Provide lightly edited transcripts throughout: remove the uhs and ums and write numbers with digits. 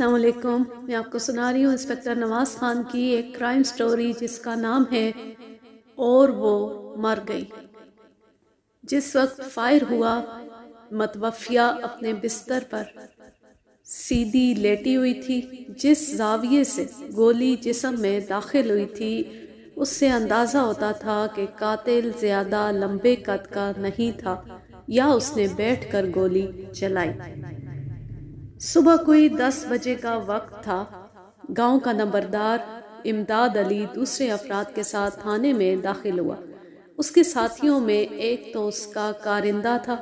السلام علیکم. میں آپ کو سنا رہی ہوں انسپکٹر نواز خان کی ایک کرائم سٹوری جس کا نام ہے اور وہ مر گئی. جس وقت فائر ہوا متوفیہ اپنے بستر پر سیدھی لیٹی ہوئی تھی. جس زاویے سے گولی جسم میں داخل ہوئی تھی اس سے اندازہ ہوتا تھا کہ قاتل زیادہ لمبے قد کا نہیں تھا یا اس نے بیٹھ کر گولی چلائی. صبح کوئی 10 بجے کا وقت تھا. گاؤں کا نمبردار امداد علی دوسرے افراد کے ساتھ تھانے میں داخل ہوا. اس کے ساتھیوں میں ایک تو اس کا کارندہ تھا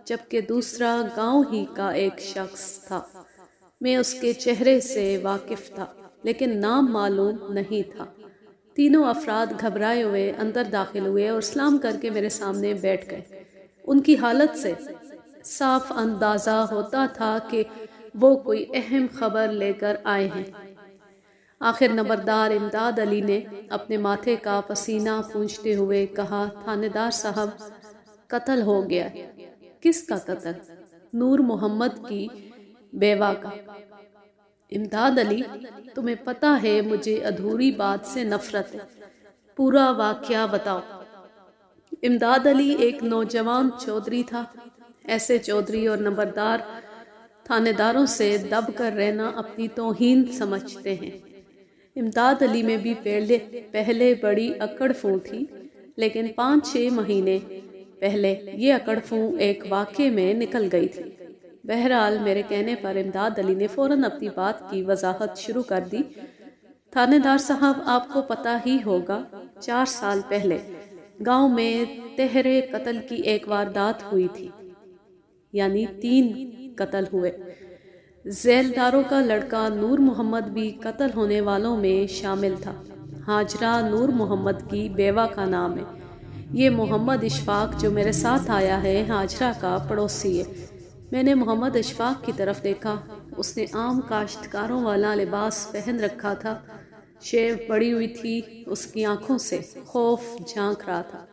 جبکہ دوسرا گاؤں ہی کا ایک شخص تھا. میں اس کے چہرے سے واقف تھا لیکن نام معلوم نہیں تھا. تینوں افراد گھبرائے ہوئے اندر داخل ہوئے اور سلام کر کے میرے سامنے بیٹھ گئے. ان کی حالت سے صاف اندازہ ہوتا تھا کہ وہ کوئی اہم خبر لے کر آئے ہیں. آخر نمبردار امداد علی نے اپنے ماتھے کا پسینہ پونچھتے ہوئے کہا، تھانے دار صاحب قتل ہو گیا. کس کا قتل؟ نور محمد کی بیوہ کا. امداد علی، تمہیں پتہ ہے مجھے ادھوری بات سے نفرت ہے، پورا واقعہ بتاؤ. امداد علی ایک نوجوان چودھری تھا. ایسے چودھری اور نمبردار تھانے داروں سے دب کر رہنا اپنی توہین سمجھتے ہیں. امداد علی میں بھی پہلے بڑی اکڑ فوں تھی لیکن 5-6 مہینے پہلے یہ اکڑ فوں ایک واقعے میں نکل گئی تھی. بہرحال میرے کہنے پر امداد علی نے فوراً اپنی بات کی وضاحت شروع کر دی. تھانے دار صاحب، آپ کو پتہ ہی ہوگا 4 سال پہلے گاؤں میں تہرے قتل کی ایک واردات ہوئی تھی، یعنی 3 قتل ہوئے. ذیلداروں کا لڑکا نور محمد بھی قتل ہونے والوں میں شامل تھا. ہاجرہ نور محمد کی بیوہ کا نام ہے. یہ محمد اشفاق جو میرے ساتھ آیا ہے ہاجرہ کا پڑوسی ہے. میں نے محمد اشفاق کی طرف دیکھا. اس نے عام کاشتکاروں والا لباس پہن رکھا تھا. شیو پڑی ہوئی تھی. اس کی آنکھوں سے خوف جھانک رہا تھا.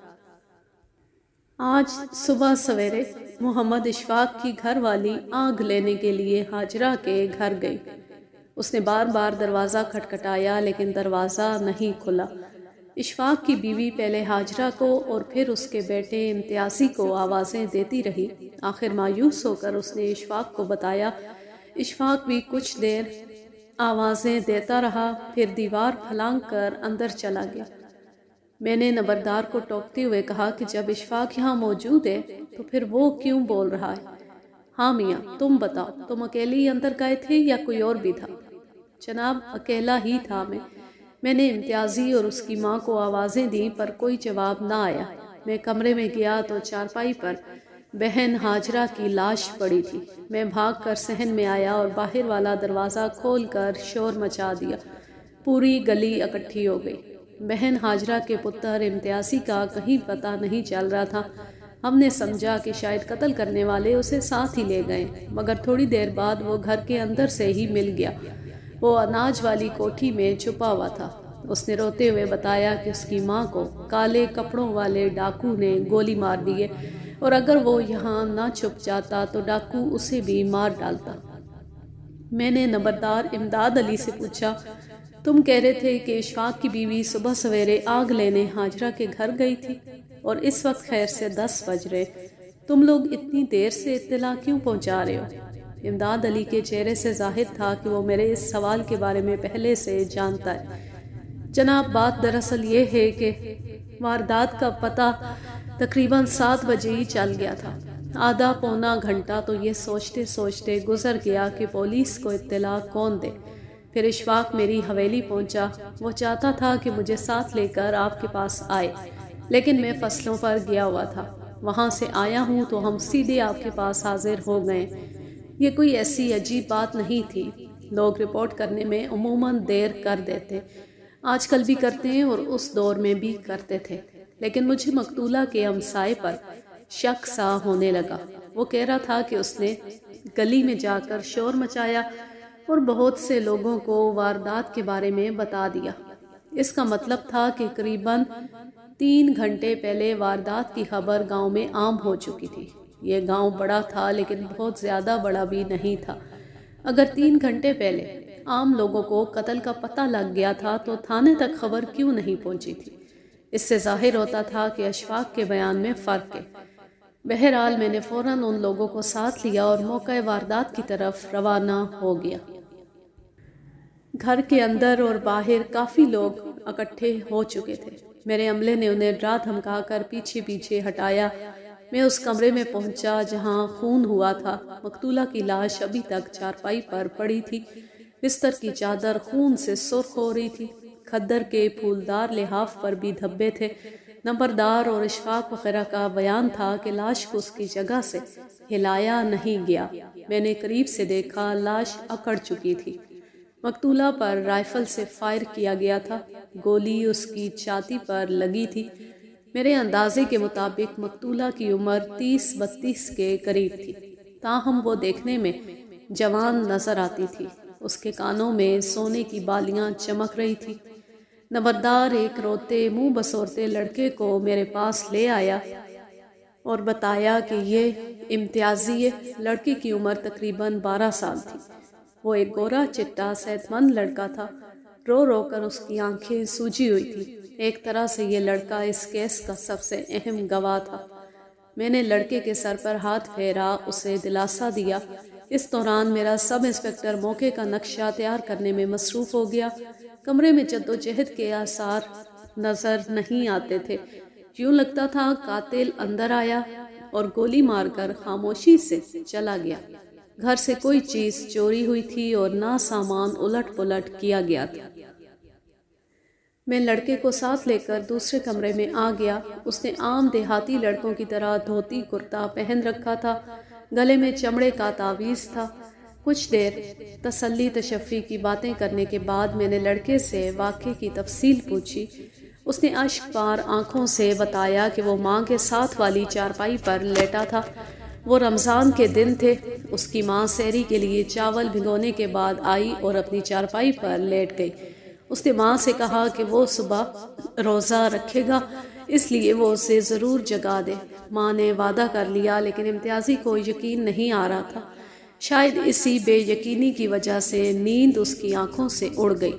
آج صبح سویرے محمد اشفاق کی گھر والی آگ لینے کے لیے ہاجرہ کے گھر گئی. اس نے بار بار دروازہ کھٹکھٹایا لیکن دروازہ نہیں کھلا. اشفاق کی بیوی پہلے ہاجرہ کو اور پھر اس کے بیٹے امتیازی کو آوازیں دیتی رہی. آخر مایوس ہو کر اس نے اشفاق کو بتایا. اشفاق بھی کچھ دیر آوازیں دیتا رہا پھر دیوار پھلانگ کر اندر چلا گیا. میں نے نمبردار کو ٹوکتے ہوئے کہا کہ جب اشفاق یہاں موجود ہے تو پھر وہ کیوں بول رہا ہے؟ ہاں میاں، تم بتاؤ، تم اکیلے ہی اندر گئے تھے یا کوئی اور بھی تھا؟ جناب، اکیلا ہی تھا میں نے امتیازی اور اس کی ماں کو آوازیں دیں پر کوئی جواب نہ آیا. میں کمرے میں گیا تو چارپائی پر بہن ہاجرہ کی لاش پڑی تھی. میں بھاگ کر صحن میں آیا اور باہر والا دروازہ کھول کر شور مچا دیا. پوری گلی اکٹھی ہو گئی. بہن ہاجرہ کے پتر امتیازی کا کہیں پتہ نہیں چل رہا تھا. ہم نے سمجھا کہ شاید قتل کرنے والے اسے ساتھ ہی لے گئے، مگر تھوڑی دیر بعد وہ گھر کے اندر سے ہی مل گیا. وہ اناج والی کوٹھی میں چھپا ہوا تھا. اس نے روتے ہوئے بتایا کہ اس کی ماں کو کالے کپڑوں والے ڈاکو نے گولی مار دی ہے اور اگر وہ یہاں نہ چھپ جاتا تو ڈاکو اسے بھی مار ڈالتا. میں نے نمبردار امداد علی سے پوچھا، تم کہہ رہے تھے کہ اشفاق کی بیوی صبح سویرے آگ لینے ہاجرہ کے گھر گئی تھی اور اس وقت خیر سے 10 بج رہے. تم لوگ اتنی دیر سے اطلاع کیوں پہنچا رہے ہو؟ امداد علی کے چہرے سے ظاہر تھا کہ وہ میرے اس سوال کے بارے میں پہلے سے جانتا ہے. جناب، بات دراصل یہ ہے کہ واردات کا پتہ تقریباً 7 بجے ہی چل گیا تھا. آدھا پونا گھنٹہ تو یہ سوچتے سوچتے گزر گیا کہ پولیس کو اطلاع کون دے. پھر اشفاق میری حویلی پہنچا. وہ چاہتا تھا کہ مجھے ساتھ لے کر آپ کے پاس آئے لیکن میں فصلوں پر گیا ہوا تھا. وہاں سے آیا ہوں تو ہم سیدھے آپ کے پاس حاضر ہو گئے. یہ کوئی ایسی عجیب بات نہیں تھی. لوگ رپورٹ کرنے میں عموماً دیر کر دیتے، آج کل بھی کرتے ہیں اور اس دور میں بھی کرتے تھے. لیکن مجھے مقتولہ کے ہمسائے پر شک سا ہونے لگا. وہ کہہ رہا تھا کہ اس نے گلی میں جا کر شور مچایا اور بہت سے لوگوں کو واردات کے بارے میں بتا دیا. اس کا مطلب تھا کہ قریباً 3 گھنٹے پہلے واردات کی خبر گاؤں میں عام ہو چکی تھی. یہ گاؤں بڑا تھا لیکن بہت زیادہ بڑا بھی نہیں تھا. اگر 3 گھنٹے پہلے عام لوگوں کو قتل کا پتہ لگ گیا تھا تو تھانے تک خبر کیوں نہیں پہنچی تھی؟ اس سے ظاہر ہوتا تھا کہ اشفاق کے بیان میں فرق ہے۔ بہرحال میں نے فوراً ان لوگوں کو ساتھ لیا اور موقع واردات کی طرف روانہ ہو گیا۔ گھر کے اندر اور باہر کافی لوگ اکٹھے ہو چکے تھے۔ میرے عملے نے انہیں ڈرا دھمکا کر پیچھے پیچھے ہٹایا۔ میں اس کمرے میں پہنچا جہاں خون ہوا تھا۔ مقتولہ کی لاش ابھی تک چارپائی پر پڑی تھی۔ بستر کی چادر خون سے سرخ ہو رہی تھی۔ کھدر کے پھولدار لحاف پر بھی دھبے تھے۔ نمبردار اور اشفاق وغیرہ کا بیان تھا کہ لاش کو اس کی جگہ سے ہلایا نہیں گیا۔ میں نے قریب سے دیکھا، لاش اکڑ چکی تھی۔ مقتولہ پر رائفل سے فائر کیا گیا تھا۔ گولی اس کی چھاتی پر لگی تھی۔ میرے اندازے کے مطابق مقتولہ کی عمر 30-32 کے قریب تھی، تاہم وہ دیکھنے میں جوان نظر آتی تھی۔ اس کے کانوں میں سونے کی بالیاں چمک رہی تھی۔ نمبردار ایک روتے منہ بسورتے لڑکے کو میرے پاس لے آیا اور بتایا کہ یہ امتیازی ہے۔ لڑکے کی عمر تقریباً 12 سال تھی۔ وہ ایک گورا چٹا صحت مند لڑکا تھا۔ رو رو کر اس کی آنکھیں سوجی ہوئی تھی۔ ایک طرح سے یہ لڑکا اس کیس کا سب سے اہم گواہ تھا۔ میں نے لڑکے کے سر پر ہاتھ پھیرا، اسے دلاسا دیا۔ اس دوران میرا سب انسپکٹر موقع کا نقشہ تیار کرنے میں مصروف ہو گیا۔ کمرے میں جدوجہد کے آثار نظر نہیں آتے تھے۔ یوں لگتا تھا قاتل اندر آیا اور گولی مار کر خاموشی سے چلا گیا۔ گھر سے کوئی چیز چوری ہوئی تھی اور نہ سامان الٹ پلٹ کیا گیا تھا۔ میں لڑکے کو ساتھ لے کر دوسرے کمرے میں آ گیا۔ اس نے عام دیہاتی لڑکوں کی طرح دھوتی کرتا پہن رکھا تھا۔ گلے میں چمڑے کا تعویذ تھا۔ کچھ دیر تسلی تشفی کی باتیں کرنے کے بعد میں نے لڑکے سے واقعے کی تفصیل پوچھی۔ اس نے اشک بار آنکھوں سے بتایا کہ وہ ماں کے ساتھ والی چارپائی پر لیٹا تھا۔ وہ رمضان کے دن تھے۔ اس کی ماں سحری کے لیے چاول بھگونے کے بعد آئی اور اپنی چارپائی پر لیٹ گئی۔ اس نے ماں سے کہا کہ وہ صبح روزہ رکھے گا، اس لیے وہ اسے ضرور جگا دے۔ ماں نے وعدہ کر لیا، لیکن امتیازی کو یقین نہیں آ رہا تھا۔ شاید اسی بے یقینی کی وجہ سے نیند اس کی آنکھوں سے اڑ گئی۔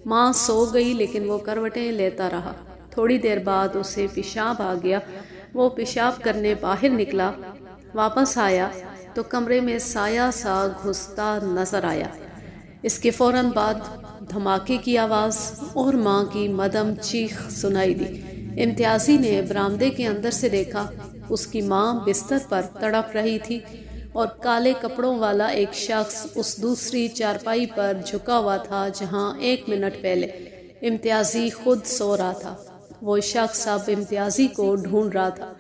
ماں سو گئی، لیکن وہ کروٹیں لیتا رہا۔ تھوڑی دیر بعد اسے پیشاب آ گیا۔ وہ پیشاب کرنے باہر نکلا۔ واپس آیا تو کمرے میں سایہ سا گھستا نظر آیا۔ اس کے فوراً بعد دھماکے کی آواز اور ماں کی مدھم چیخ سنائی دی۔ امتیازی نے برآمدے کے اندر سے دیکھا۔ اس کی ماں بستر پر تڑپ رہی تھی اور کالے کپڑوں والا ایک شخص اس دوسری چارپائی پر جھکا ہوا تھا جہاں 1 منٹ پہلے امتیازی خود سو رہا تھا۔ وہ شخص اب امتیازی کو ڈھونڈ رہا تھا۔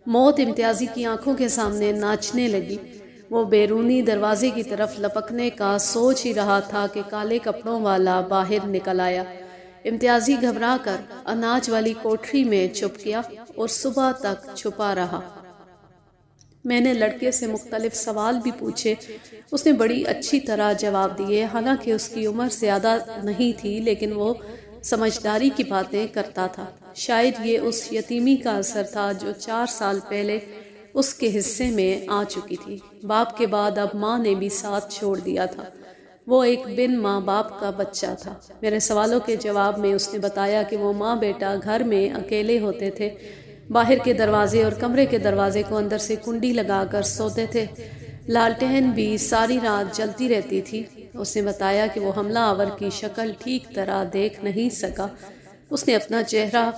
موت امتیازی کی آنکھوں کے سامنے ناچنے لگی۔ وہ بیرونی دروازے کی طرف لپکنے کا سوچ ہی رہا تھا کہ کالے کپڑوں والا باہر نکل آیا۔ امتیازی گھبرا کر اناج والی کوٹری میں چھپ گیا اور صبح تک چھپا رہا۔ میں نے لڑکے سے مختلف سوال بھی پوچھے۔ اس نے بڑی اچھی طرح جواب دیے۔ حالانکہ اس کی عمر زیادہ نہیں تھی، لیکن وہ سمجھداری کی باتیں کرتا تھا۔ شاید یہ اس یتیمی کا اثر تھا جو 4 سال پہلے اس کے حصے میں آ چکی تھی۔ باپ کے بعد اب ماں نے بھی ساتھ چھوڑ دیا تھا۔ وہ ایک بن ماں باپ کا بچہ تھا۔ میرے سوالوں کے جواب میں اس نے بتایا کہ وہ ماں بیٹا گھر میں اکیلے ہوتے تھے۔ باہر کے دروازے اور کمرے کے دروازے کو اندر سے کنڈی لگا کر سوتے تھے۔ لالٹین بھی ساری رات جلتی رہتی تھی۔ اس نے بتایا کہ وہ حملہ آور کی شکل ٹھیک طرح دیکھ نہیں سکا۔ اس نے اپنا چہرہ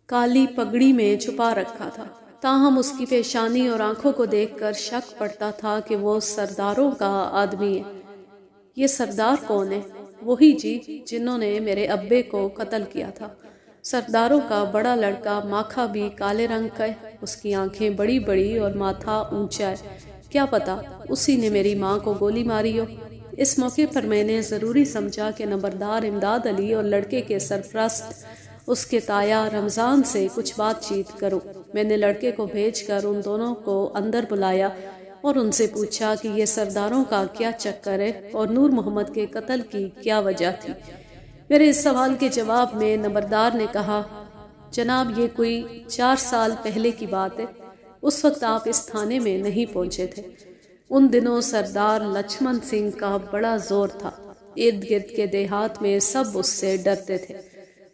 کالی پگڑی میں چھپا رکھا تھا، تاہم اس کی پیشانی اور آنکھوں کو دیکھ کر شک پڑتا تھا کہ وہ سرداروں کا آدمی ہے۔ یہ سردار کون ہے؟ وہی جی جنہوں نے میرے ابے کو قتل کیا تھا۔ سرداروں کا بڑا لڑکا ماکھا بھی کالے رنگ کا ہے۔ اس کی آنکھیں بڑی بڑی اور ماتھا اونچا ہے۔ کیا پتا اسی نے میری ماں کو گولی ماری ہو۔ اس موقع پر میں نے ضروری سمجھا کہ نمبردار امداد علی اور لڑکے کے سرپرست اس کے تایا رمضان سے کچھ بات چیت کروں۔ میں نے لڑکے کو بھیج کر ان دونوں کو اندر بلایا اور ان سے پوچھا کہ یہ سرداروں کا کیا چکر ہے اور نور محمد کے قتل کی کیا وجہ تھی۔ میرے اس سوال کے جواب میں نمبردار نے کہا، جناب یہ کوئی 4 سال پہلے کی بات ہے۔ اس وقت آپ اس تھانے میں نہیں پہنچے تھے۔ ان دنوں سردار لچھمن سنگھ کا بڑا زور تھا، ارد گرد کے دیہات میں سب اس سے ڈرتے تھے۔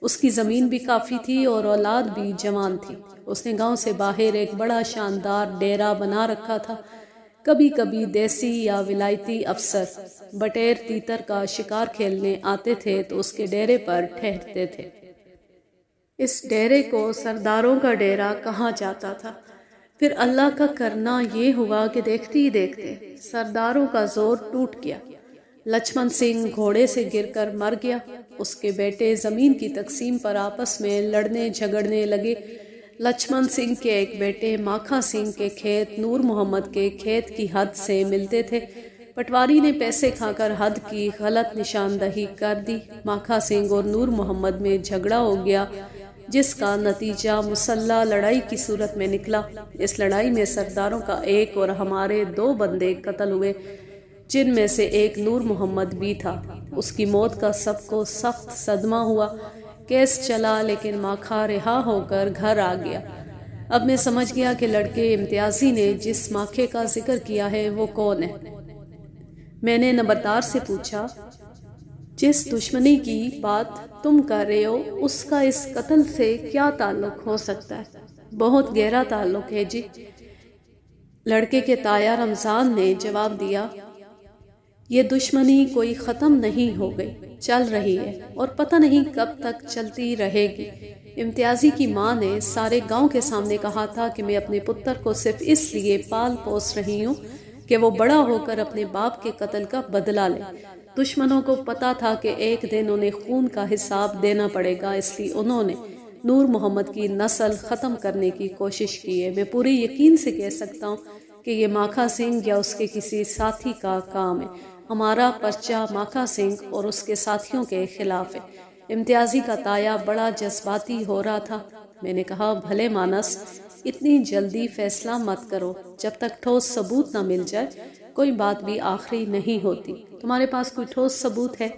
اس کی زمین بھی کافی تھی اور اولاد بھی جوان تھی۔ اس نے گاؤں سے باہر ایک بڑا شاندار ڈیرا بنا رکھا تھا۔ کبھی کبھی دیسی یا ولایتی افسر بٹیر تیتر کا شکار کھیلنے آتے تھے تو اس کے ڈیرے پر ٹھہرتے تھے۔ اس ڈیرے کو سرداروں کا ڈیرا کہا جاتا تھا۔ پھر اللہ کا کرنا یہ ہوا کہ دیکھتے ہی دیکھتے سرداروں کا زور ٹوٹ گیا۔ لچھمن سنگھ گھوڑے سے گر کر مر گیا۔ اس کے بیٹے زمین کی تقسیم پر آپس میں لڑنے جھگڑنے لگے۔ لچھمن سنگھ کے ایک بیٹے ماکھا سنگھ کے کھیت نور محمد کے کھیت کی حد سے ملتے تھے۔ پٹواری نے پیسے کھا کر حد کی غلط نشاندہی کر دی۔ ماکھا سنگھ اور نور محمد میں جھگڑا ہو گیا، جس کا نتیجہ مسلح لڑائی کی صورت میں نکلا۔ اس لڑائی میں سرداروں کا ایک اور ہمارے 2 بندے قتل ہوئے، جن میں سے ایک نور محمد بھی تھا۔ اس کی موت کا سب کو سخت صدمہ ہوا۔ کیس چلا لیکن ماکھا رہا ہو کر گھر آ گیا۔ اب میں سمجھ گیا کہ لڑکے امتیازی نے جس ماکھے کا ذکر کیا ہے وہ کون ہے۔ میں نے نمبردار سے پوچھا، جس دشمنی کی بات تم کر رہے ہو اس کا اس قتل سے کیا تعلق ہو سکتا ہے؟ بہت گہرا تعلق ہے جی، لڑکے کے تایا رمضان نے جواب دیا۔ یہ دشمنی کوئی ختم نہیں ہو گئی، چل رہی ہے اور پتہ نہیں کب تک چلتی رہے گی۔ امتیازی کی ماں نے سارے گاؤں کے سامنے کہا تھا کہ میں اپنے پتر کو صرف اس لیے پال پوس رہی ہوں کہ وہ بڑا ہو کر اپنے باپ کے قتل کا بدلہ لے۔ دشمنوں کو پتا تھا کہ ایک دن انہیں خون کا حساب دینا پڑے گا، اس لیے انہوں نے نور محمد کی نسل ختم کرنے کی کوشش کی ہے۔ میں پورے یقین سے کہہ سکتا ہوں کہ یہ ماکھا سنگھ یا اس کے کسی ساتھی کا کام ہے۔ ہمارا پرچہ ماکھا سنگھ اور اس کے ساتھیوں کے خلاف ہے۔ امتیازی کا تایا بڑا جذباتی ہو رہا تھا۔ میں نے کہا، بھلے مانس، اتنی جلدی فیصلہ مت کرو، جب تک ٹھوس ثبوت نہ مل جائے کوئی بات بھی آخری نہیں ہوتی۔ تمہارے پاس کوئی ٹھوس ثبوت ہے؟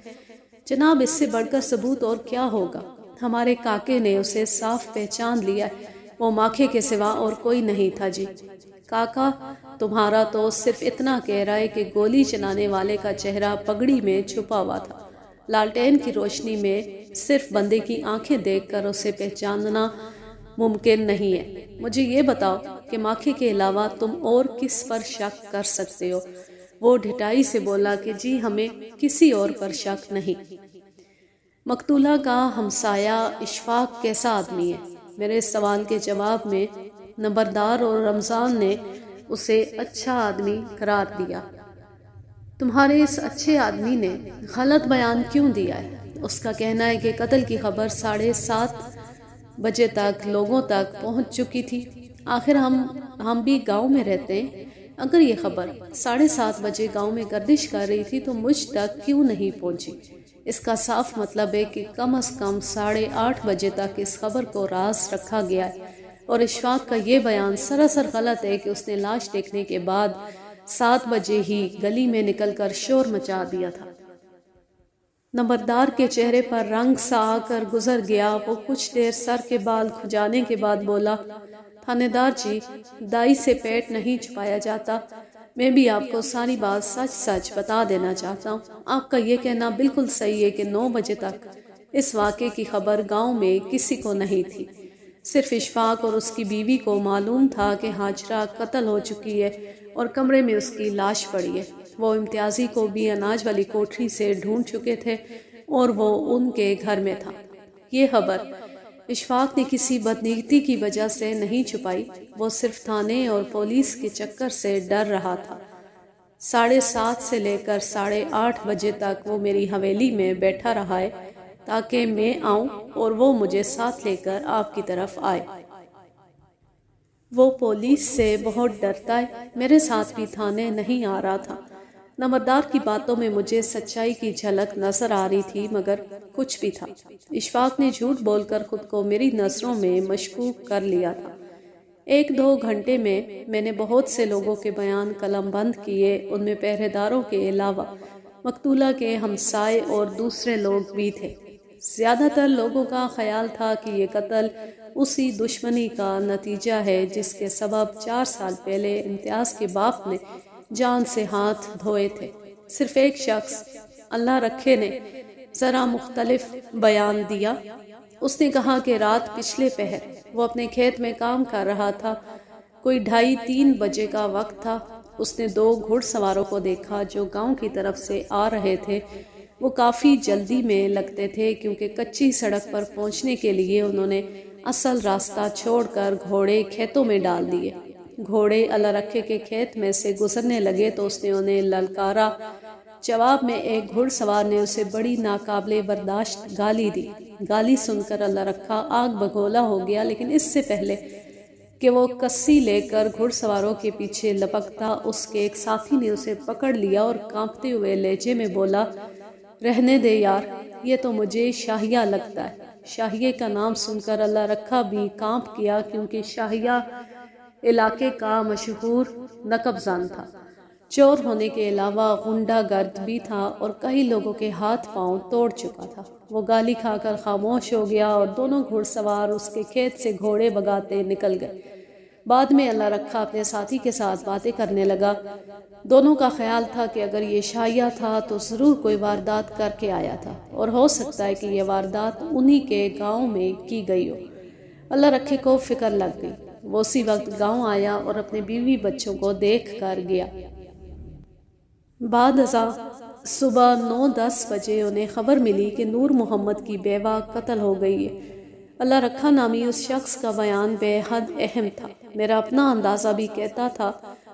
جناب، اس سے بڑھ کر ثبوت اور کیا ہوگا؟ ہمارے کاکے نے اسے صاف پہچان لیا، وہ ماکھے کے سوا اور کوئی نہیں تھا۔ جی کاکا تمہارا تو صرف اتنا کہہ رہا ہے کہ گولی چلانے والے کا چہرہ پگڑی میں چھپا ہوا تھا۔ لالٹین کی روشنی میں صرف بندے کی آنکھیں دیکھ کر اسے پہچاننا ممکن نہیں ہے۔ مجھے یہ بتاؤ کہ ماکھے کے علاوہ تم اور کس پر شک کر سکتے ہو؟ وہ ڈھٹائی سے بولا کہ جی ہمیں کسی اور پر شک نہیں۔ مقتولہ کا ہمسایہ اشفاق کیسا آدمی ہے؟ میرے سوال کے جواب میں نمبردار اور رمضان نے اسے اچھا آدمی قرار دیا۔ تمہارے اس اچھے آدمی نے غلط بیان کیوں دیا ہے؟ اس کا کہنا ہے کہ قتل کی خبر 7:30 بجے تک لوگوں تک پہنچ چکی تھی۔ آخر ہم بھی گاؤں میں رہتے ہیں۔ اگر یہ خبر 7:30 بجے گاؤں میں گردش کر رہی تھی تو مجھ تک کیوں نہیں پہنچی؟ اس کا صاف مطلب ہے کہ کم از کم 8:30 بجے تک اس خبر کو راز رکھا گیا ہے، اور اشفاق کا یہ بیان سراسر غلط ہے کہ اس نے لاش دیکھنے کے بعد 7 بجے ہی گلی میں نکل کر شور مچا دیا تھا۔ نمبردار کے چہرے پر رنگ سا آ کر گزر گیا۔ وہ کچھ دیر سر کے بال کھجانے کے بعد بولا، تھانے دار جی، دائی سے پیٹ نہیں چھپایا جاتا۔ میں بھی آپ کو ساری بات سچ سچ بتا دینا چاہتا ہوں۔ آپ کا یہ کہنا بالکل صحیح ہے کہ 9 بجے تک اس واقعے کی خبر گاؤں میں کسی کو نہیں تھی۔ صرف اشفاق اور اس کی بیوی کو معلوم تھا کہ ہاجرہ قتل ہو چکی ہے اور کمرے میں اس کی لاش پڑی ہے۔ وہ امتیازی کو بھی اناج والی کوٹری سے ڈھونڈ چکے تھے اور وہ ان کے گھر میں تھا۔ یہ خبر اشفاق نے کسی بدنیتی کی وجہ سے نہیں چھپائی، وہ صرف تھانے اور پولیس کے چکر سے ڈر رہا تھا۔ 7:30 سے لے کر 8:30 بجے تک وہ میری حویلی میں بیٹھا رہا ہے تاکہ میں آؤں اور وہ مجھے ساتھ لے کر آپ کی طرف آئے۔ وہ پولیس سے بہت ڈرتا ہے، میرے ساتھ بھی تھانے نہیں آ رہا تھا۔ نمبردار کی باتوں میں مجھے سچائی کی جھلک نظر آ رہی تھی، مگر کچھ بھی تھا۔ اشفاق نے جھوٹ بول کر خود کو میری نظروں میں مشکوک کر لیا تھا۔ 1-2 گھنٹے میں نے بہت سے لوگوں کے بیان قلم بند کیے، ان میں پہرے داروں کے علاوہ مقتولہ کے ہمسائے اور دوسرے لوگ بھی تھے۔ زیادہ تر لوگوں کا خیال تھا کہ یہ قتل اسی دشمنی کا نتیجہ ہے جس کے سبب 4 سال پہلے امتیاز کے باپ نے جان سے ہاتھ دھوئے تھے۔ صرف ایک شخص اللہ رکھے نے ذرا مختلف بیان دیا۔ اس نے کہا کہ رات پچھلے پہر وہ اپنے کھیت میں کام کر رہا تھا، کوئی 2:30-3 بجے کا وقت تھا۔ اس نے 2 گھڑ سواروں کو دیکھا جو گاؤں کی طرف سے آ رہے تھے۔ وہ کافی جلدی میں لگتے تھے کیونکہ کچی سڑک پر پہنچنے کے لیے انہوں نے اصل راستہ چھوڑ کر گھوڑے کھیتوں میں ڈال دیے۔ گھوڑے اللہ رکھے کے کھیت میں سے گزرنے لگے تو اس نے انہیں للکارا۔ جواب میں ایک گھڑ سوار نے اسے بڑی ناقابل برداشت گالی دی۔ گالی سن کر اللہ رکھا آگ بگولا ہو گیا، لیکن اس سے پہلے کہ وہ کسی لے کر گھڑ سواروں کے پیچھے لپکتا، اس کے ایک ساتھی نے اسے پکڑ لیا اور کانپتے ہوئے لہجے میں بولا، رہنے دے یار، یہ تو مجھے شاہیہ لگتا ہے۔ شاہیہ کا نام سن کر اللہ رکھا بھی کانپ گیا، کیونکہ شاہیہ علاقے کا مشہور نقب زن تھا۔ چور ہونے کے علاوہ غنڈہ گرد بھی تھا اور کئی لوگوں کے ہاتھ پاؤں توڑ چکا تھا۔ وہ گالی کھا کر خاموش ہو گیا اور دونوں گھڑ سوار اس کے کھیت سے گھوڑے بگاتے نکل گئے۔ بعد میں اللہ رکھا اپنے ساتھی کے ساتھ باتیں کرنے لگا۔ دونوں کا خیال تھا کہ اگر یہ شاہیہ تھا تو ضرور کوئی واردات کر کے آیا تھا، اور ہو سکتا ہے کہ یہ واردات انہی کے گاؤں میں کی گئی ہو۔ اللہ رکھے کو فکر لگ گئی۔ وہ اسی وقت گاؤں آیا اور اپنے بیوی بچوں کو دیکھ کر گیا۔ بعد ازاں صبح 9-10 بجے انہیں خبر ملی کہ نور محمد کی بیوہ قتل ہو گئی ہے۔ اللہ رکھا نامی اس شخص کا بیان بے حد اہم تھا۔ میرا اپنا اندازہ بھی کہتا تھا،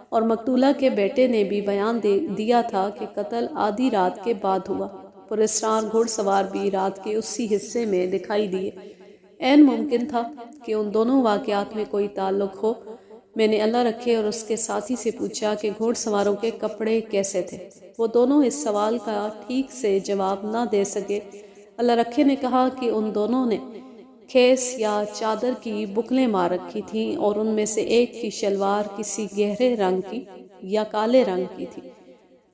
اور مقتولہ کے بیٹے نے بھی بیان دیا تھا کہ قتل آدھی رات کے بعد ہوا۔ پراسرار گھڑ سوار بھی رات کے اسی حصے میں دکھائی دیے۔ عین ممکن تھا کہ ان دونوں واقعات میں کوئی تعلق ہو۔ میں نے اللہ رکھے اور اس کے ساتھی سے پوچھا کہ گھوڑ سواروں کے کپڑے کیسے تھے۔ وہ دونوں اس سوال کا ٹھیک سے جواب نہ دے سکے۔ اللہ رکھے نے کہا کہ ان دونوں نے کھیس یا چادر کی بکلیں مار رکھی تھیں، اور ان میں سے ایک کی شلوار کسی گہرے رنگ کی یا کالے رنگ کی تھی۔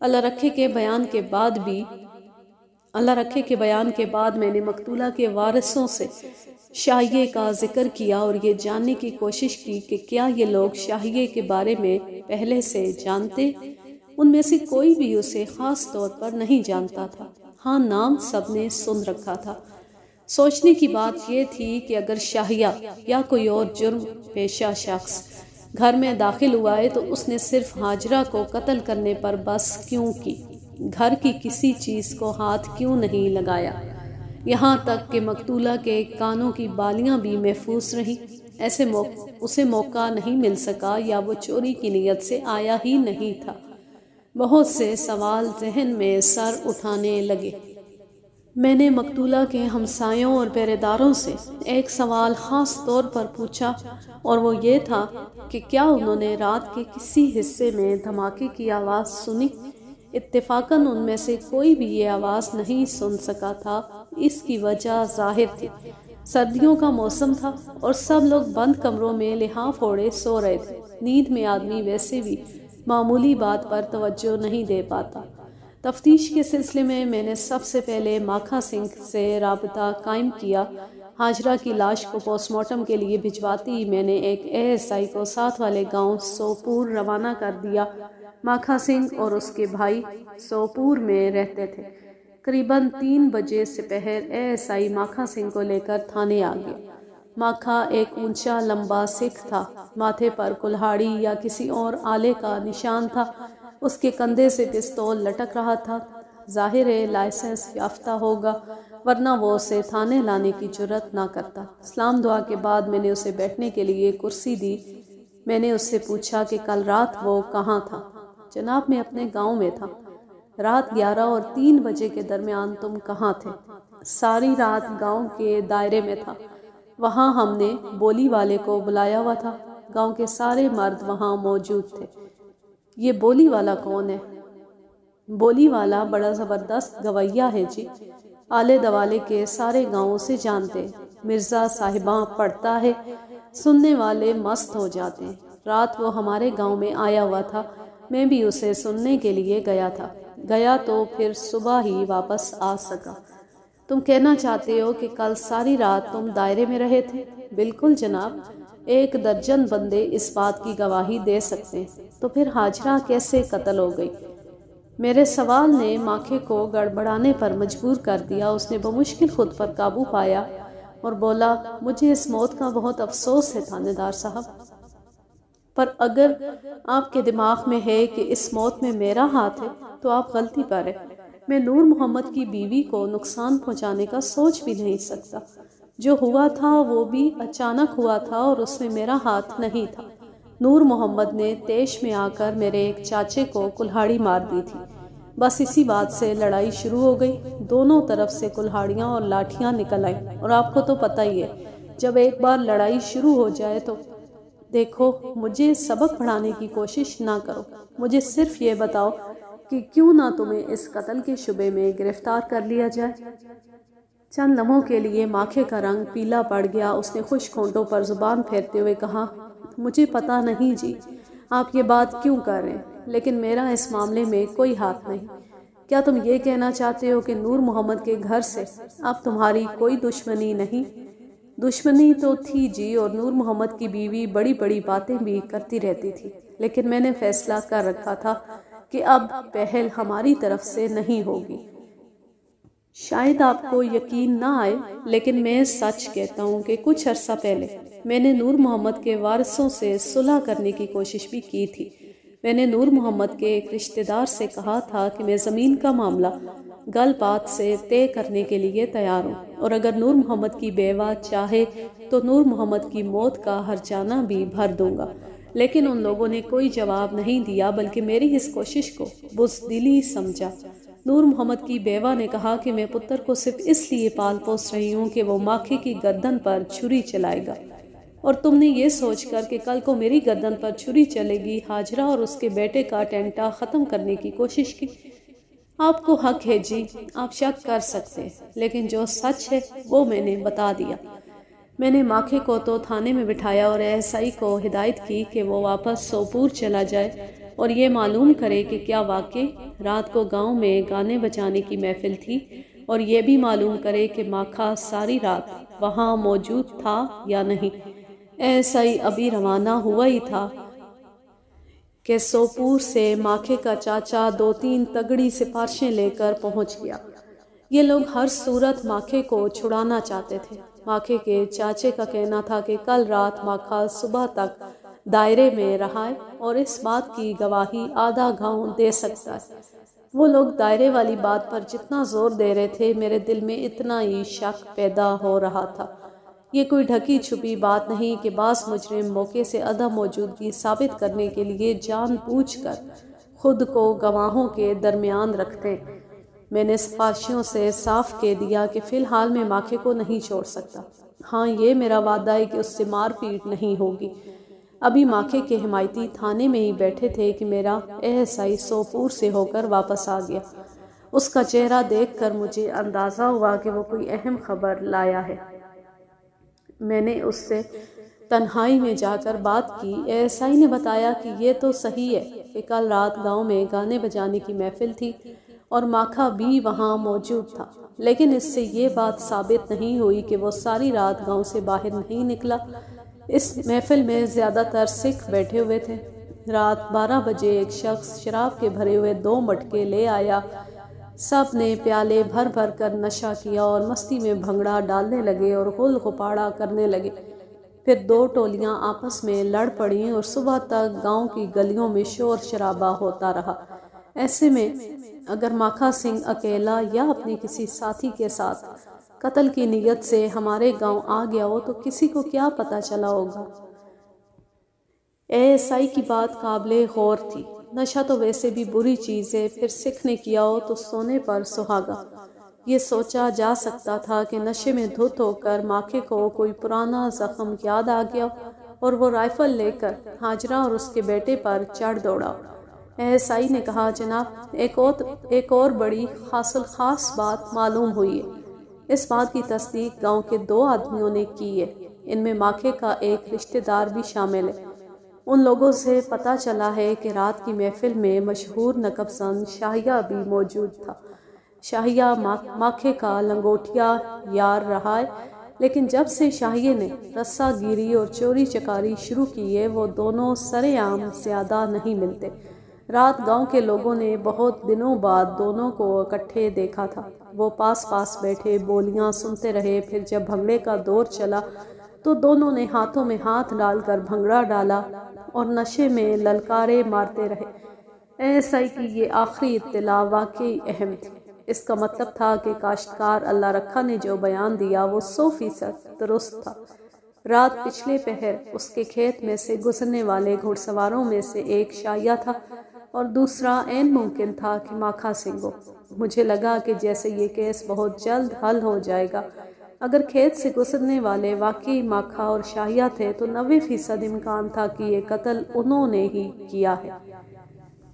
اللہ رکھے کے بیان کے بعد میں نے مقتولہ کے وارثوں سے شاہیہ کا ذکر کیا اور یہ جاننے کی کوشش کی کہ کیا یہ لوگ شاہیہ کے بارے میں پہلے سے جانتے۔ ان میں سے کوئی بھی اسے خاص طور پر نہیں جانتا تھا۔ ہاں، نام سب نے سن رکھا تھا۔ سوچنے کی بات یہ تھی کہ اگر شاہیہ یا کوئی اور جرم پیشہ شخص گھر میں داخل ہوا ہے تو اس نے صرف ہاجرہ کو قتل کرنے پر بس کیوں کی؟ گھر کی کسی چیز کو ہاتھ کیوں نہیں لگایا؟ یہاں تک کہ مقتولہ کے کانوں کی بالیاں بھی محفوظ رہیں۔ اسے موقع نہیں مل سکا، یا وہ چوری کی نیت سے آیا ہی نہیں تھا؟ بہت سے سوال ذہن میں سر اٹھانے لگے۔ میں نے مقتولہ کے ہمسایوں اور پہرے داروں سے ایک سوال خاص طور پر پوچھا، اور وہ یہ تھا کہ کیا انہوں نے رات کے کسی حصے میں دھماکے کی آواز سنی؟ اتفاقاً ان میں سے کوئی بھی یہ آواز نہیں سن سکا تھا۔ اس کی وجہ ظاہر تھی، سردیوں کا موسم تھا اور سب لوگ بند کمروں میں لحاف اوڑھے سو رہے تھے۔ نیند میں آدمی ویسے بھی معمولی بات پر توجہ نہیں دے پاتا۔ تفتیش کے سلسلے میں نے سب سے پہلے ماکھا سنگھ سے رابطہ قائم کیا۔ ہاجرہ کی لاش کو پوسٹ مارٹم کے لیے بھجواتے ہی میں نے ایک ASI کو ساتھ والے گاؤں سوپور روانہ کر دیا۔ ماکھا سنگھ اور اس کے بھائی سوپور میں رہتے تھے۔ قریباً 3 بجے سپہر ASI ماکھا سنگھ کو لے کر تھانے آ گیا۔ ماکھا ایک اونچا لمبا سکھ تھا۔ ماتھے پر کلہاڑی یا کسی اور آلے کا نشان تھا۔ اس کے کندھے سے پستول لٹک رہا تھا۔ ظاہر ہے لائسنس یافتہ ہوگا، ورنہ وہ اسے تھانے لانے کی جرات نہ کرتا۔ سلام دعا کے بعد میں نے اسے بیٹھنے کے لیے کرسی دی۔ میں نے اس سے پوچھا کہ کل رات وہ کہاں تھا؟ جناب، میں اپنے گاؤں میں تھا۔ رات 11 اور 3 بجے کے درمیان تم کہاں تھے؟ ساری رات گاؤں کے دائرے میں تھا۔ وہاں ہم نے بولی والے کو بلایا ہوا تھا۔ گاؤں کے سارے مرد وہاں موجود تھے۔ یہ بولی والا کون ہے؟ بولی والا بڑا زبردست گویہ ہے جی، آلے دوالے کے سارے گاؤں سے جانتے۔ مرزا صاحباں پڑھتا ہے، سننے والے مست ہو جاتے ہیں۔ رات وہ ہمارے گاؤں میں آیا ہوا تھا، میں بھی اسے سننے کے لیے گیا تو پھر صبح ہی واپس آ سکا۔ تم کہنا چاہتے ہو کہ کل ساری رات تم دائرے میں رہے تھے؟ بالکل جناب، 1 درجن بندے اس بات کی گواہی دے سکتے ہیں، تو پھر ہاجرہ کیسے قتل ہو گئی؟ میرے سوال نے ماکھے کو گڑبڑانے پر مجبور کر دیا۔ اس نے بمشکل خود پر قابو پایا اور بولا، مجھے اس موت کا بہت افسوس ہے تھانے دار صاحب، پر اگر آپ کے دماغ میں ہے کہ اس موت میں میرا ہاتھ ہے تو آپ غلطی پر ہیں۔ میں نور محمد کی بیوی کو نقصان پہنچانے کا سوچ بھی نہیں سکتا۔ جو ہوا تھا وہ بھی اچانک ہوا تھا اور اس میں میرا ہاتھ نہیں تھا۔ نور محمد نے طیش میں آ کر میرے ایک چاچے کو کلہاڑی مار دی تھی، بس اسی بات سے لڑائی شروع ہو گئی۔ دونوں طرف سے کلہاڑیاں اور لاٹھیاں نکل آئیں، اور آپ کو تو پتہ ہی ہے جب ایک بار لڑائی شروع ہو جائے تو دیکھو، مجھے سبق پڑھانے کی کوشش نہ کرو، مجھے صرف یہ بتاؤ کہ کیوں نہ تمہیں اس قتل کے شبے میں گرفتار کر لیا جائے۔ چند لمحوں کے لیے ماکھے کا رنگ پیلا پڑ گیا۔ اس نے خشک ہونٹوں پر زبان پھیرتے ہوئے کہا، مجھے پتا نہیں جی، آپ یہ بات کیوں کر رہے ہیں، لیکن میرا اس معاملے میں کوئی ہاتھ نہیں۔ کیا تم یہ کہنا چاہتے ہو کہ نور محمد کے گھر سے اب تمہاری کوئی دشمنی نہیں؟ دشمنی تو تھی جی، اور نور محمد کی بیوی بڑی بڑی باتیں بھی کرتی رہتی تھی، لیکن میں نے فیصلہ کر رکھا تھا کہ اب پہل ہماری طرف سے نہیں ہوگی۔ شاید آپ کو یقین نہ آئے، لیکن میں سچ کہتا ہوں کہ کچھ عرصہ پہلے میں نے نور محمد کے وارثوں سے صلح کرنے کی کوشش بھی کی تھی۔ میں نے نور محمد کے ایک رشتہ دار سے کہا تھا کہ میں زمین کا معاملہ گل بات سے طے کرنے کے لیے تیار ہوں، اور اگر نور محمد کی بیوہ چاہے تو نور محمد کی موت کا ہرجانہ بھی بھر دوں گا۔ لیکن ان لوگوں نے کوئی جواب نہیں دیا، بلکہ میری اس کوشش کو بزدلی سمجھا۔ نور محمد کی بیوہ نے کہا کہ میں پتر کو صرف اس لیے پال پوس رہی ہوں کہ وہ ماکھے کی گردن پر چھری چلائے گا، اور تم نے یہ سوچ کر کہ کل کو میری گردن پر چھری چلے گی ہاجرہ اور اس کے بیٹے کا ٹینٹا ختم کرنے کی کوشش کی۔ آپ کو حق ہے جی، آپ شک کر سکتے ہیں، لیکن جو سچ ہے وہ میں نے بتا دیا۔ میں نے ماکھے کو تو تھانے میں بٹھایا اور ASI کو ہدایت کی کہ وہ واپس سوپور چلا جائے اور یہ معلوم کرے کہ کیا واقعی رات کو گاؤں میں گانے بجانے کی محفل تھی، اور یہ بھی معلوم کرے کہ ماکھا ساری رات وہاں موجود تھا یا نہیں۔ ASI ابھی روانہ ہوا ہی تھا کہ سوپور سے ماکھے کا چاچا 2-3 تگڑی سفارشیں لے کر پہنچ گیا۔ یہ لوگ ہر صورت ماکھے کو چھڑانا چاہتے تھے۔ ماکھے کے چاچے کا کہنا تھا کہ کل رات ماکھا صبح تک دائرے میں رہا ہے، اور اس بات کی گواہی آدھا گاؤں دے سکتا ہے۔ وہ لوگ دائرے والی بات پر جتنا زور دے رہے تھے، میرے دل میں اتنا ہی شک پیدا ہو رہا تھا۔ یہ کوئی ڈھکی چھپی بات نہیں کہ بعض مجرم موقع سے عدم موجودگی ثابت کرنے کے لیے جان بوجھ کر خود کو گواہوں کے درمیان رکھتے۔ میں نے سفارشیوں سے صاف کہہ دیا کہ فی الحال میں ماکھے کو نہیں چھوڑ سکتا۔ ہاں، یہ میرا وعدہ ہے کہ اس سے مار پیٹ نہیں ہوگی۔ ابھی ماکھے کے حمایتی تھانے میں ہی بیٹھے تھے کہ میرا ASI سوپور سے ہو کر واپس آ گیا۔ اس کا چہرہ دیکھ کر مجھے اندازہ ہوا کہ وہ کوئی اہم خبر لایا ہے۔ میں نے اس سے تنہائی میں جا کر بات کی۔ ASI نے بتایا کہ یہ تو صحیح ہے کہ کل رات گاؤں میں گانے بجانے کی محفل تھی اور ماکھا بھی وہاں موجود تھا، لیکن اس سے یہ بات ثابت نہیں ہوئی کہ وہ ساری رات گاؤں سے باہر نہیں نکلا۔ اس محفل میں زیادہ تر سکھ بیٹھے ہوئے تھے۔ رات 12 بجے ایک شخص شراب کے بھرے ہوئے 2 مٹکے لے آیا۔ سب نے پیالے بھر بھر کر نشہ کیا اور مستی میں بھنگڑا ڈالنے لگے اور ہل ہپاڑا کرنے لگے۔ پھر 2 ٹولیاں آپس میں لڑ پڑیں اور صبح تک گاؤں کی گلیوں میں شور شرابہ ہوتا رہا۔ ایسے میں اگر ماکھا سنگھ اکیلا یا اپنے کسی ساتھی کے ساتھ قتل کی نیت سے ہمارے گاؤں آ گیا ہو تو کسی کو کیا پتہ چلا ہوگا۔ ASI کی بات قابل غور تھی۔ نشہ تو ویسے بھی بری چیز ہے، پھر سکھ نے کیا ہو تو سونے پر سہاگا۔ یہ سوچا جا سکتا تھا کہ نشے میں دھت ہو کر ماکھے کو کوئی پرانا زخم یاد آ گیا اور وہ رائفل لے کر ہاجرہ اور اس کے بیٹے پر چڑھ دوڑا۔ ASI نے کہا، جناب، ایک اور بڑی خاص الخاص بات معلوم ہوئی ہے۔ اس بات کی تصدیق گاؤں کے 2 آدمیوں نے کی ہے، ان میں ماکھے کا ایک رشتہ دار بھی شامل ہے۔ ان لوگوں سے پتہ چلا ہے کہ رات کی محفل میں مشہور نقب زن شاہیہ بھی موجود تھا۔ شاہیہ ماکھے کا لنگوٹیا یار رہا ہے، لیکن جب سے شاہیے نے رسہ گیری اور چوری چکاری شروع کی ہے وہ دونوں سرے عام زیادہ نہیں ملتے۔ رات گاؤں کے لوگوں نے بہت دنوں بعد دونوں کو اکٹھے دیکھا تھا۔ وہ پاس پاس بیٹھے بولیاں سنتے رہے۔ پھر جب بھنگڑے کا دور چلا تو دونوں نے ہاتھوں میں ہاتھ ڈال کر بھنگڑا ڈالا اور نشے میں للکارے مارتے رہے۔ ایسا کی یہ آخری اطلاع واقعی اہم تھی۔ اس کا مطلب تھا کہ کاشتکار اللہ رکھا نے جو بیان دیا وہ 100% درست تھا۔ رات پچھلے پہر اس کے کھیت میں سے گزرنے والے گھڑ سواروں میں سے ایک شاہیہ تھا اور دوسرا عین ممکن تھا کہ ماکھا سنگھ ہو۔ مجھے لگا کہ جیسے یہ کیس بہت جلد حل ہو جائے گا۔ اگر کھیت سے گزرنے والے واقعی ماکھا اور شاہیہ تھے تو 90% امکان تھا کہ یہ قتل انہوں نے ہی کیا ہے۔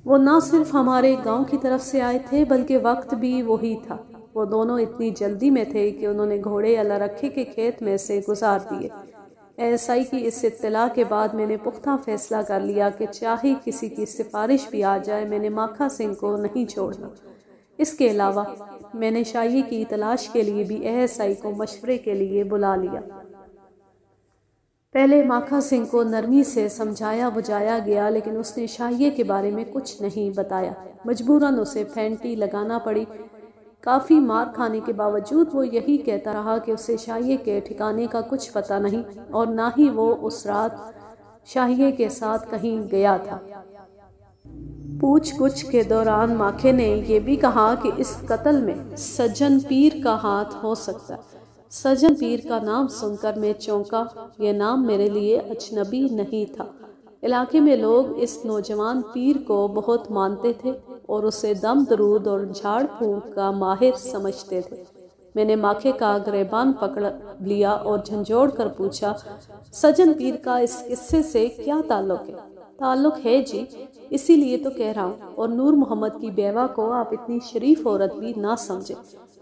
وہ نہ صرف ہمارے گاؤں کی طرف سے آئے تھے بلکہ وقت بھی وہی تھا۔ وہ دونوں اتنی جلدی میں تھے کہ انہوں نے گھوڑے اللہ رکھے کے کھیت میں سے گزار دیے۔ ایسائی کی اس اطلاع کے بعد میں نے پختہ فیصلہ کر لیا کہ چاہے کسی کی سفارش بھی آ جائے میں نے ماکھا سنگھ کو نہیں چھوڑنا۔ اس کے علاوہ میں نے شاہیے کی تلاش کے لیے بھی ایسائی کو مشورے کے لیے بلا لیا۔ پہلے ماکھا سنگھ کو نرمی سے سمجھایا بجھایا گیا لیکن اس نے شاہیے کے بارے میں کچھ نہیں بتایا۔ مجبوراً اسے پھینٹی لگانا پڑی۔ کافی مار کھانے کے باوجود وہ یہی کہتا رہا کہ اسے شاہیے کے ٹھکانے کا کچھ پتہ نہیں اور نہ ہی وہ اس رات شاہیے کے ساتھ کہیں گیا تھا۔ پوچھ گچھ کے دوران ماکھے نے یہ بھی کہا کہ اس قتل میں سجن پیر کا ہاتھ ہو سکتا ہے۔ سجن پیر کا نام سن کر میں چونکا۔ یہ نام میرے لیے اجنبی نہیں تھا۔ علاقے میں لوگ اس نوجوان پیر کو بہت مانتے تھے اور اسے دم درود اور جھاڑ پھونک کا ماہر سمجھتے تھے۔ میں نے ماکھے کا گریبان پکڑ لیا اور جھنجھوڑ کر پوچھا، سجن پیر کا اس قصے سے کیا تعلق ہے؟ تعلق ہے جی، اسی لیے تو کہہ رہا ہوں۔ اور نور محمد کی بیوہ کو آپ اتنی شریف عورت بھی نہ سمجھے۔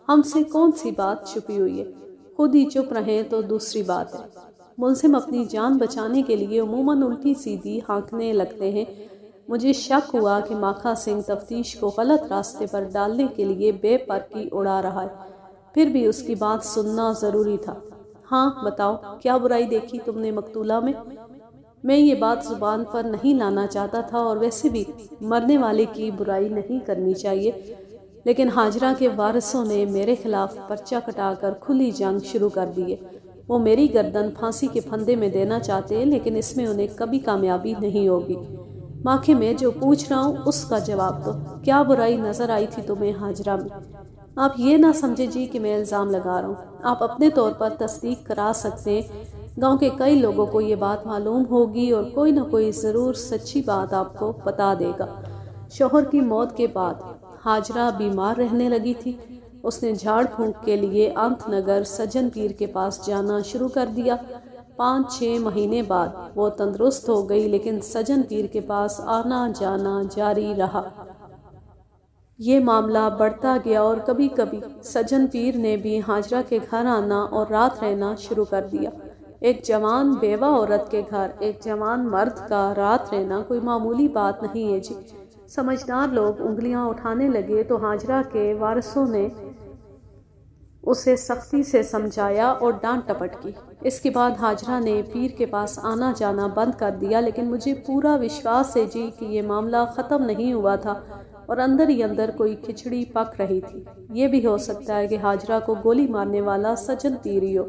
ہم سے کون سی بات چھپی ہوئی ہے؟ خود ہی چپ رہیں تو دوسری بات ہے۔ ملزم اپنی جان بچانے کے لیے عموماً الٹی سیدھی ہانکنے لگتے ہیں۔ مجھے شک ہوا کہ ماکھا سنگھ تفتیش کو غلط راستے پر ڈالنے کے لیے بے پرکی اڑا رہا ہے۔ پھر بھی اس کی بات سننا ضروری تھا۔ ہاں بتاؤ، کیا برائی دیکھی تم نے مقتولہ میں؟ میں یہ بات زبان پر نہیں لانا چاہتا تھا اور ویسے بھی مرنے والے کی برائی نہیں کرنی چاہیے، لیکن حاجرہ کے وارثوں نے میرے خلاف پرچہ کٹا کر کھلی جنگ شروع کر دی ہے۔ وہ میری گردن پھانسی کے پھندے میں دینا چاہتے ہیں لیکن اس میں انہیں کبھی کامیابی نہیں ہوگی۔ ماکھے میں جو پوچھ رہا ہوں اس کا جواب دو۔ کیا برائی نظر آئی تھی تمہیں حاجرہ میں؟ آپ یہ نہ سمجھے جی کہ میں الزام لگا رہا ہوں۔ آپ اپنے طور پر تصدیق کرا سکتے ہیں۔ گاؤں کے کئی لوگوں کو یہ بات معلوم ہوگی اور کوئی نہ کوئی ضرور سچی بات آپ کو بتا دے گا۔ شوہر کی موت کے بعد حاجرہ بیمار رہنے لگی تھی۔ اس نے جھاڑ پھونک کے لیے انت نگر سجن پیر کے پاس جانا شروع کر دیا۔ 5-6 مہینے بعد وہ تندرست ہو گئی لیکن سجن پیر کے پاس آنا جانا جاری رہا۔ یہ معاملہ بڑھتا گیا اور کبھی کبھی سجن پیر نے بھی حاجرہ کے گھر آنا اور رات رہنا شروع کر دیا۔ ایک جوان بیوہ عورت کے گھر ایک جوان مرد کا رات رہنا کوئی معمولی بات نہیں ہے جی۔ سمجھدار لوگ انگلیاں اٹھانے لگے تو حاجرہ کے وارثوں نے اسے سختی سے سمجھایا اور ڈانٹ ٹپٹ کی۔ اس کے بعد حاجرہ نے پیر کے پاس آنا جانا بند کر دیا، لیکن مجھے پورا وشواس ہے جی کہ یہ معاملہ ختم نہیں ہوا تھا اور اندر ہی اندر کوئی کھچڑی پک رہی تھی۔ یہ بھی ہو سکتا ہے کہ حاجرہ کو گولی مارنے والا سجن پیر ہی ہو۔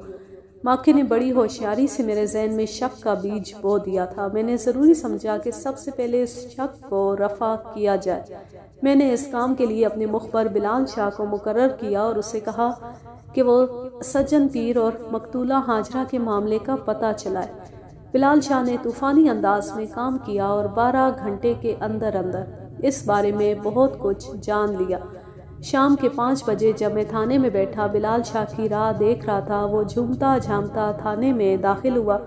ماکھے نے بڑی ہوشیاری سے میرے ذہن میں شک کا بیج بو دیا تھا۔ میں نے ضروری سمجھا کہ سب سے پہلے اس شک کو رفع کیا جائے۔ میں نے اس کام کے لیے اپنے مخبر بلال شاہ کو مقرر کیا اور اسے کہا کہ وہ سجن پیر اور مقتولہ حاجرہ کے معاملے کا پتہ چلائے۔ بلال شاہ نے طوفانی انداز میں کام کیا اور 12 گھنٹے کے اندر اندر اس بارے میں بہت کچھ جان لیا۔ شام کے 5 بجے جب میں تھانے میں بیٹھا بلال شاہ کی راہ دیکھ رہا تھا، وہ جھومتا جھامتا تھانے میں داخل ہوا۔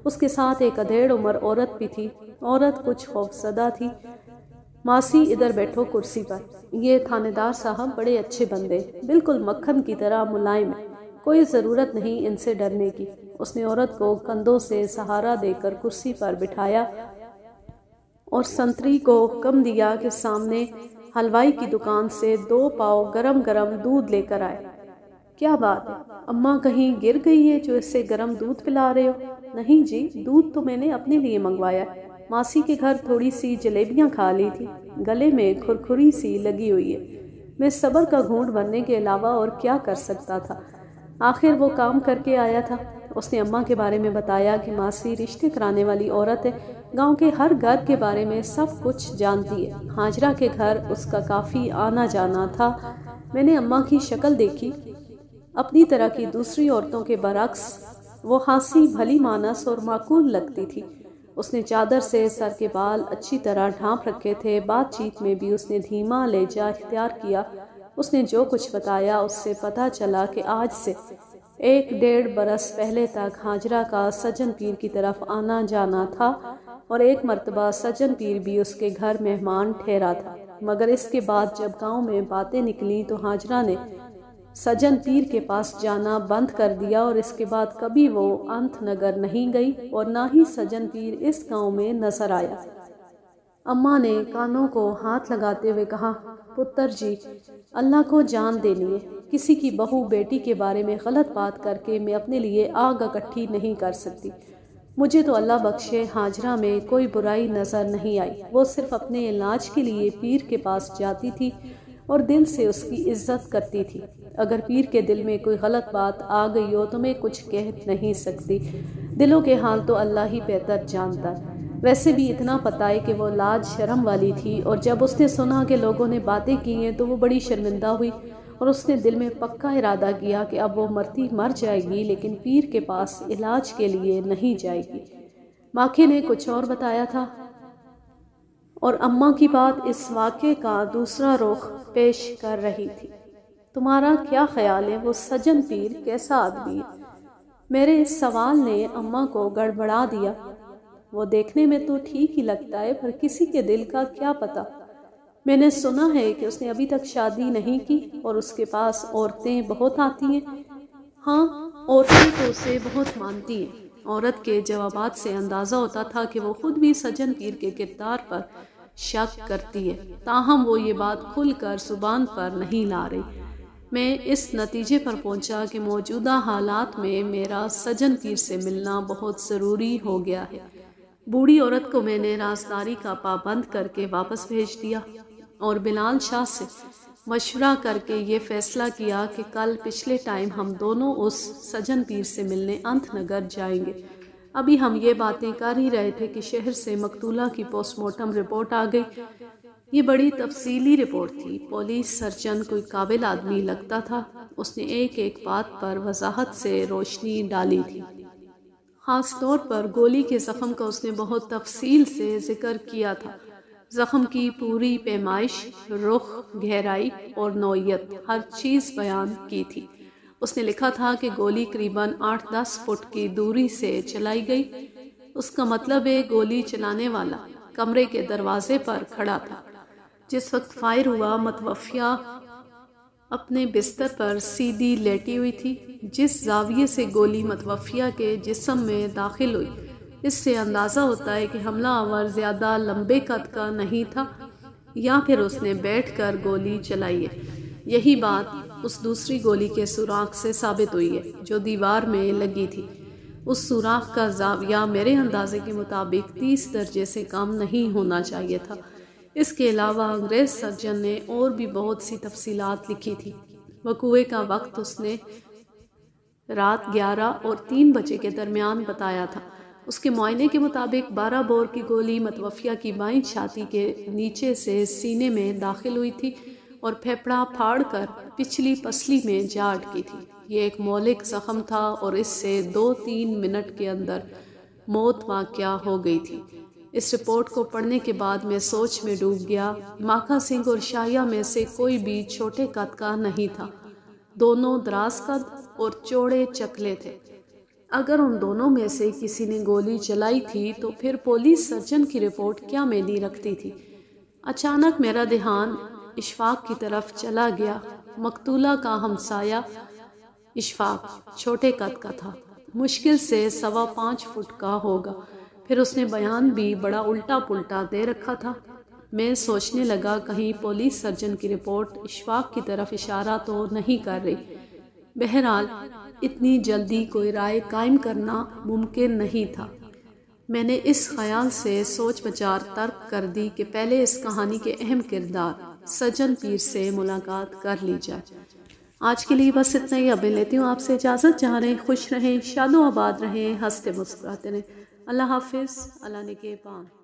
اس کے ساتھ ایک ادھیڑ عمر عورت بھی تھی۔ عورت کچھ خوفزدہ تھی۔ ماسی ادھر بیٹھو کرسی پر۔ یہ تھانے دار صاحب بڑے اچھے بندے، بالکل مکھن کی طرح ملائم ہے، کوئی ضرورت نہیں ان سے ڈرنے کی۔ اس نے عورت کو کندھوں سے سہارا دے کر کرسی پر بٹھایا اور سنتری کو حکم دیا کہ سامنے حلوائی کی دکان سے 2 پاؤ گرم گرم دودھ لے کر آئے۔ کیا بات ہے، اماں کہیں گر گئی ہے جو اس سے گرم دودھ پلا رہے ہو؟ نہیں جی، دودھ تو میں نے اپنے لیے منگوایا، ماسی کے گھر تھوڑی سی جلیبیاں کھا لی تھی، گلے میں کھرکھری سی لگی ہوئی ہے۔ میں صبر کا گھونٹ بھرنے کے علاوہ اور کیا کر سکتا تھا؟ آخر وہ کام کر کے آیا تھا۔ اس نے اماں کے بارے میں بتایا کہ ماسی رشتے کرانے والی عورت ہے، گاؤں کے ہر گھر کے بارے میں سب کچھ جانتی ہے۔ ہاجرہ کے گھر اس کا کافی آنا جانا تھا۔ میں نے اماں کی شکل دیکھی، اپنی طرح کی دوسری عورتوں کے برعکس وہ ہنسی بھلی مانس اور معقول لگتی تھی۔ اس نے چادر سے سر کے بال اچھی طرح ڈھانپ رکھے تھے۔ بات چیت میں بھی اس نے دھیما لہجہ اختیار کیا۔ اس نے جو کچھ بتایا اس سے پتہ چلا کہ آج سے 1-1.5 برس پہلے تک ہاجرہ کا سجن پیر کی طرف آنا جانا تھا، اور ایک مرتبہ سجن پیر بھی اس کے گھر مہمان ٹھہرا تھا۔ مگر اس کے بعد جب گاؤں میں باتیں نکلیں تو ہاجرہ نے سجن پیر کے پاس جانا بند کر دیا، اور اس کے بعد کبھی وہ انت نگر نہیں گئی اور نہ ہی سجن پیر اس گاؤں میں نظر آیا۔ اماں نے کانوں کو ہاتھ لگاتے ہوئے کہا، پتر جی، اللہ کو جان دینی ہے، کسی کی بہو بیٹی کے بارے میں غلط بات کر کے میں اپنے لیے آگ اکٹھی نہیں کر سکتی۔ مجھے تو اللہ بخشے ہاجرہ میں کوئی برائی نظر نہیں آئی۔ وہ صرف اپنے علاج کے لیے پیر کے پاس جاتی تھی اور دل سے اس کی عزت کرتی تھی۔ اگر پیر کے دل میں کوئی غلط بات آ گئی ہو تو میں کچھ کہہ نہیں سکتی، دلوں کے حال تو اللہ ہی بہتر جانتا ہے۔ ویسے بھی اتنا پتہ ہے کہ وہ لاج شرم والی تھی، اور جب اس نے سنا کہ لوگوں نے باتیں کی ہیں تو وہ بڑی شرمندہ ہوئی، اور اس نے دل میں پکا ارادہ کیا کہ اب وہ مرتی مر جائے گی لیکن پیر کے پاس علاج کے لیے نہیں جائے گی۔ ماکھے نے کچھ اور بتایا تھا، اور اماں کی بات اس واقعے کا دوسرا رخ پیش کر رہی تھی۔ تمہارا کیا خیال ہے، وہ سجن پیر کیسا آدمی ہے؟ میرے اس سوال نے اماں کو گڑبڑا دیا۔ وہ دیکھنے میں تو ٹھیک ہی لگتا ہے، پر کسی کے دل کا کیا پتا۔ میں نے سنا ہے کہ اس نے ابھی تک شادی نہیں کی اور اس کے پاس عورتیں بہت آتی ہیں۔ ہاں، عورتیں تو اسے بہت مانتی ہیں۔ عورت کے جوابات سے اندازہ ہوتا تھا کہ وہ خود بھی سجن پیر کے کردار پر شک کرتی ہے، تاہم وہ یہ بات کھل کر زبان پر نہیں لا رہی۔ میں اس نتیجے پر پہنچا کہ موجودہ حالات میں میرا سجن پیر سے ملنا بہت ضروری ہو گیا ہے۔ بوڑھی عورت کو میں نے رازداری کا پابند کر کے واپس بھیج دیا، اور بلال شاہ سے مشورہ کر کے یہ فیصلہ کیا کہ کل پچھلے ٹائم ہم دونوں اس سجن پیر سے ملنے انت نگر جائیں گے۔ ابھی ہم یہ باتیں کر ہی رہے تھے کہ شہر سے مقتولہ کی پوسٹ مارٹم رپورٹ آ گئی۔ یہ بڑی تفصیلی رپورٹ تھی۔ پولیس سرجن کوئی قابل آدمی لگتا تھا۔ اس نے ایک ایک بات پر وضاحت سے روشنی ڈالی تھی۔ خاص طور پر گولی کے زخم کا اس نے بہت تفصیل سے ذکر کیا تھا۔ زخم کی پوری پیمائش، رخ، گہرائی اور نوعیت، ہر چیز بیان کی تھی۔ اس نے لکھا تھا کہ گولی قریباً 8-10 فٹ کی دوری سے چلائی گئی۔ اس کا مطلب ہے گولی چلانے والا کمرے کے دروازے پر کھڑا تھا۔ جس وقت فائر ہوا متوفیہ اپنے بستر پر سیدھی لیٹی ہوئی تھی۔ جس زاویے سے گولی متوفیہ کے جسم میں داخل ہوئی، اس سے اندازہ ہوتا ہے کہ حملہ آور زیادہ لمبے قد کا نہیں تھا، یا پھر اس نے بیٹھ کر گولی چلائی ہے۔ یہی بات اس دوسری گولی کے سوراخ سے ثابت ہوئی ہے جو دیوار میں لگی تھی۔ اس سوراخ کا زاویہ میرے اندازے کے مطابق 30 درجے سے کم نہیں ہونا چاہیے تھا۔ اس کے علاوہ انگریز سرجن نے اور بھی بہت سی تفصیلات لکھی تھی۔ وقوعے کا وقت اس نے رات 11 اور 3 بجے کے درمیان بتایا تھا۔ اس کے معائنے کے مطابق 12 بور کی گولی متوفیہ کی بائیں چھاتی کے نیچے سے سینے میں داخل ہوئی تھی اور پھیپھڑا پھاڑ کر پچھلی پسلی میں جا اٹکی تھی۔ یہ ایک مہلک زخم تھا اور اس سے 2-3 منٹ کے اندر موت واقع ہو گئی تھی۔ اس رپورٹ کو پڑھنے کے بعد میں سوچ میں ڈوب گیا۔ ماکھا سنگھ اور شاہیہ میں سے کوئی بھی چھوٹے قد کا نہیں تھا، دونوں دراز قد اور چوڑے چکلے تھے۔ اگر ان دونوں میں سے کسی نے گولی چلائی تھی تو پھر پولیس سرجن کی رپورٹ کیا معنی رکھتی تھی؟ اچانک میرا دھیان اشفاق کی طرف چلا گیا۔ مقتولہ کا ہمسایہ اشفاق چھوٹے قد کا تھا، مشکل سے 5.25 فٹ کا ہوگا۔ پھر اس نے بیان بھی بڑا الٹا پلٹا دے رکھا تھا۔ میں سوچنے لگا کہیں پولیس سرجن کی رپورٹ اشفاق کی طرف اشارہ تو نہیں کر رہی۔ بہرحال اتنی جلدی کوئی رائے قائم کرنا ممکن نہیں تھا۔ میں نے اس خیال سے سوچ بچار ترک کر دی کہ پہلے اس کہانی کے اہم کردار سجن پیر سے ملاقات کر لی جائے۔ آج کے لیے بس اتنا ہی، اب لیتی ہوں آپ سے اجازت۔ جہاں رہیں خوش رہیں، شاد و آباد رہیں، ہنستے مسکراتے رہیں۔ اللہ حافظ، اللہ نگہبان۔